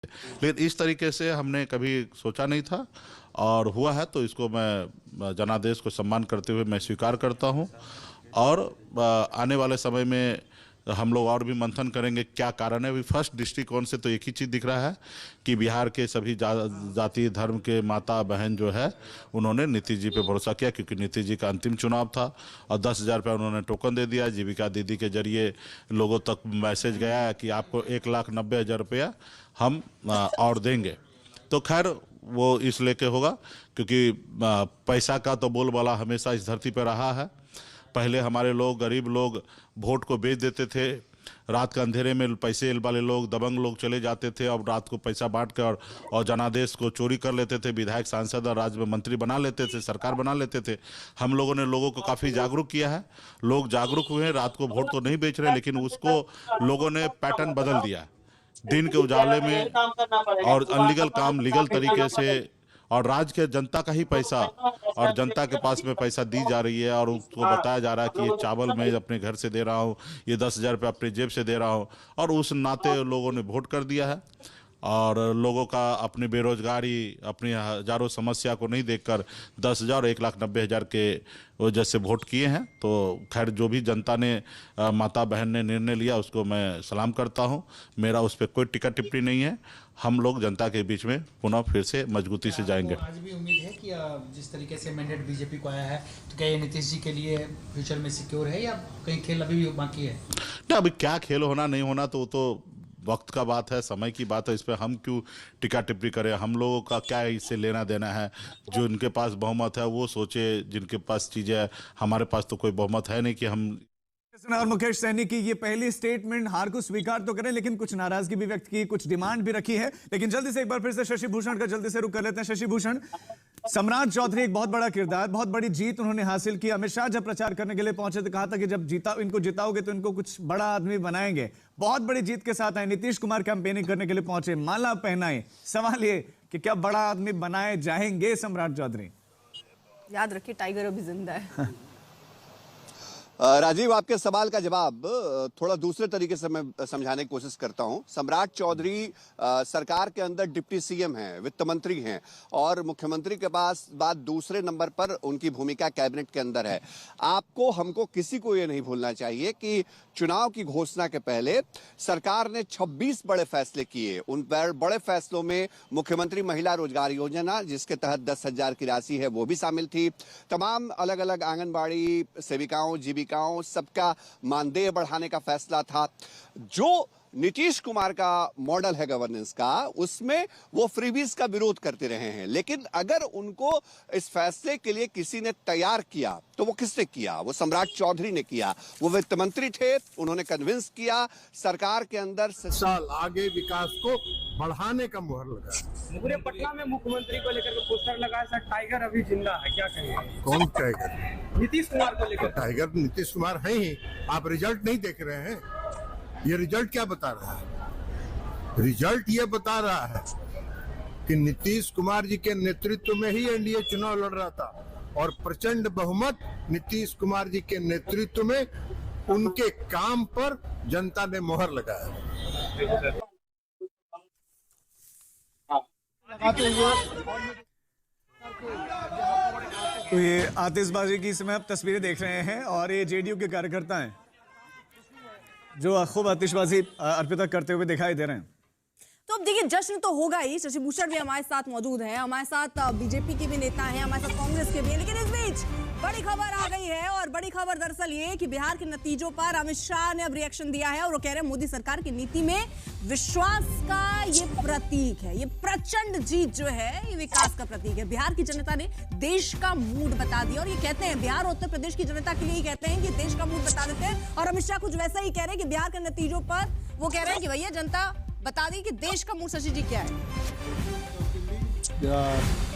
लेकिन इस तरीके से हमने कभी सोचा नहीं था, और हुआ है तो इसको मैं जनादेश को सम्मान करते हुए मैं स्वीकार करता हूं। और आने वाले समय में हम लोग और भी मंथन करेंगे क्या कारण है। अभी फर्स्ट दृष्टिकोण से तो एक ही चीज़ दिख रहा है कि बिहार के सभी जाति धर्म के माता बहन जो है उन्होंने नीतीश जी पे भरोसा किया, क्योंकि नीतीश जी का अंतिम चुनाव था और 10,000 रुपये उन्होंने टोकन दे दिया। जीविका दीदी के जरिए लोगों तक मैसेज गया है कि आपको 1,90,000 रुपया हम और देंगे। तो खैर वो इस लेके होगा, क्योंकि पैसा का तो बोलबाला हमेशा इस धरती पर रहा है। पहले हमारे लोग, गरीब लोग वोट को बेच देते थे। रात के अंधेरे में पैसे वाले लोग, दबंग लोग चले जाते थे और रात को पैसा बांट कर और जनादेश को चोरी कर लेते थे। विधायक, सांसद और राज्य में मंत्री बना लेते थे, सरकार बना लेते थे। हम लोगों ने लोगों को काफ़ी जागरूक किया है। लोग जागरूक हुए हैं, रात को वोट तो नहीं बेच रहे, लेकिन उसको लोगों ने पैटर्न बदल दिया। दिन के उजाले में और अनलीगल काम लीगल तरीके से, और राज्य के जनता का ही पैसा और जनता के पास में पैसा दी जा रही है, और उसको बताया जा रहा है कि ये चावल मैं अपने घर से दे रहा हूँ, ये 10,000 रुपये अपने जेब से दे रहा हूँ। और उस नाते लोगों ने वोट कर दिया है, और लोगों का अपनी बेरोजगारी, अपनी हजारों समस्या को नहीं देखकर 10,000 और 1,90,000 के वजह से वोट किए हैं। तो खैर जो भी जनता ने, माता बहन ने निर्णय लिया उसको मैं सलाम करता हूं। मेरा उस पर कोई टिक्का टिप्पणी नहीं है। हम लोग जनता के बीच में पुनः फिर से मजबूती से जाएंगे। आज भी उम्मीद है कि जिस तरीके से मैंडेट बीजेपी को आया है, तो क्या ये नीतीश जी के लिए फ्यूचर में सिक्योर है, या कहीं खेल अभी भी बाकी है? ना, अभी क्या खेल होना नहीं होना तो वक्त का बात है, समय की बात है। इस पर हम क्यों टिक्का टिप्पणी करें? हम लोगों का क्या इससे लेना देना है? जो इनके पास बहुमत है वो सोचे, जिनके पास चीजें है। हमारे पास तो कोई बहुमत है नहीं कि हम। और मुकेश सहनी की ये पहली स्टेटमेंट, हार को स्वीकार तो करें लेकिन कुछ नाराजगी भी व्यक्त की, कुछ डिमांड भी रखी है। लेकिन जल्दी से एक बार फिर से शशि भूषण का जल्दी से रुक कर लेते हैं। शशि भूषण, सम्राट चौधरी एक बहुत बड़ा किरदार, बहुत बड़ी जीत उन्होंने हासिल की। अमित शाह जब प्रचार करने के लिए पहुंचे तो कहा था कि जब इनको जिताओगे तो इनको कुछ बड़ा आदमी बनाएंगे। बहुत बड़ी जीत के साथ आए, नीतीश कुमार कैंपेनिंग करने के लिए पहुंचे, माला पहनाए। सवाल ये कि क्या बड़ा आदमी बनाए जाएंगे सम्राट चौधरी? याद रखिए, टाइगर अभी जिंदा है। राजीव, आपके सवाल का जवाब थोड़ा दूसरे तरीके से मैं समझाने की कोशिश करता हूं। सम्राट चौधरी सरकार के अंदर डिप्टी सीएम हैं, वित्त मंत्री हैं, और मुख्यमंत्री के पास बाद दूसरे नंबर पर उनकी भूमिका कैबिनेट के अंदर है। आपको, हमको, किसी को ये नहीं भूलना चाहिए कि चुनाव की घोषणा के पहले सरकार ने 26 बड़े फैसले किए। उन बड़े फैसलों में मुख्यमंत्री महिला रोजगार योजना, जिसके तहत 10,000 की राशि है, वो भी शामिल थी। तमाम अलग अलग आंगनबाड़ी सेविकाओं, जीविकाओं, सबका मानदेय बढ़ाने का फैसला था। जो नीतीश कुमार का मॉडल है गवर्नेंस का, उसमें वो फ्रीबीज का विरोध करते रहे हैं। लेकिन अगर उनको इस फैसले के लिए किसी ने तैयार किया तो वो किसने किया? वो सम्राट चौधरी ने किया। वो वित्त मंत्री थे, उन्होंने कन्विंस किया। सरकार के अंदर साल आगे विकास को बढ़ाने का मुहर लगा। पूरे पटना में मुख्यमंत्री को लेकर के पोस्टर लगाया, सर टाइगर अभी जिंदा है, क्या कहेंगे? कौन टाइगर? नीतीश कुमार को लेकर। टाइगर नीतीश कुमार है ही। आप रिजल्ट नहीं देख रहे हैं? ये रिजल्ट क्या बता रहा है? रिजल्ट ये बता रहा है कि नीतीश कुमार जी के नेतृत्व में ही एनडीए चुनाव लड़ रहा था, और प्रचंड बहुमत नीतीश कुमार जी के नेतृत्व में, उनके काम पर जनता ने मोहर लगाया। तो ये आतिशबाजी की समय आप तस्वीरें देख रहे हैं, और ये जेडीयू के कार्यकर्ता हैं जो खूब आतिशबाजी अर्पिता करते हुए दिखाई दे रहे हैं। तो अब देखिए, जश्न तो होगा ही। शशि भूषण भी हमारे साथ मौजूद हैं, हमारे साथ बीजेपी के भी नेता हैं, हमारे साथ कांग्रेस के भी हैं। लेकिन इस बीच बड़ी खबर आ गई है, और बड़ी खबर दरअसल ये कि बिहार के नतीजों पर अमित शाह ने अब रिएक्शन दिया है, और वो कह रहे हैं मोदी सरकार की नीति में विश्वास का ये प्रतीक है। ये प्रचंड जीत जो है, ये विकास का प्रतीक है। बिहार की जनता ने देश का मूड बता दिया, और ये कहते हैं, बिहार और उत्तर प्रदेश की जनता के लिए ही कहते हैं कि देश का मूड बता देते हैं। और अमित शाह कुछ वैसा ही कह रहे हैं कि बिहार के नतीजों पर वो कह रहे हैं कि भैया जनता बता दी कि देश का मूड शशि जी क्या है।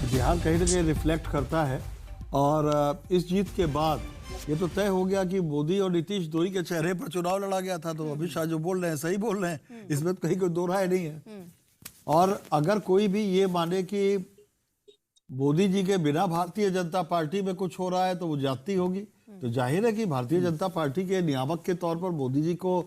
बिहार कहीं ना कहीं रिफ्लेक्ट करता है, और इस जीत के बाद ये तो तय हो गया कि मोदी और नीतीश दो ही के चेहरे पर चुनाव लड़ा गया था। तो अमित शाह जो बोल रहे हैं सही बोल रहे हैं, इसमें तो कहीं कोई दो राय नहीं है। और अगर कोई भी ये माने कि मोदी जी के बिना भारतीय जनता पार्टी में कुछ हो रहा है तो वो जाती होगी। तो जाहिर है कि भारतीय जनता पार्टी के नियामक के तौर पर मोदी जी को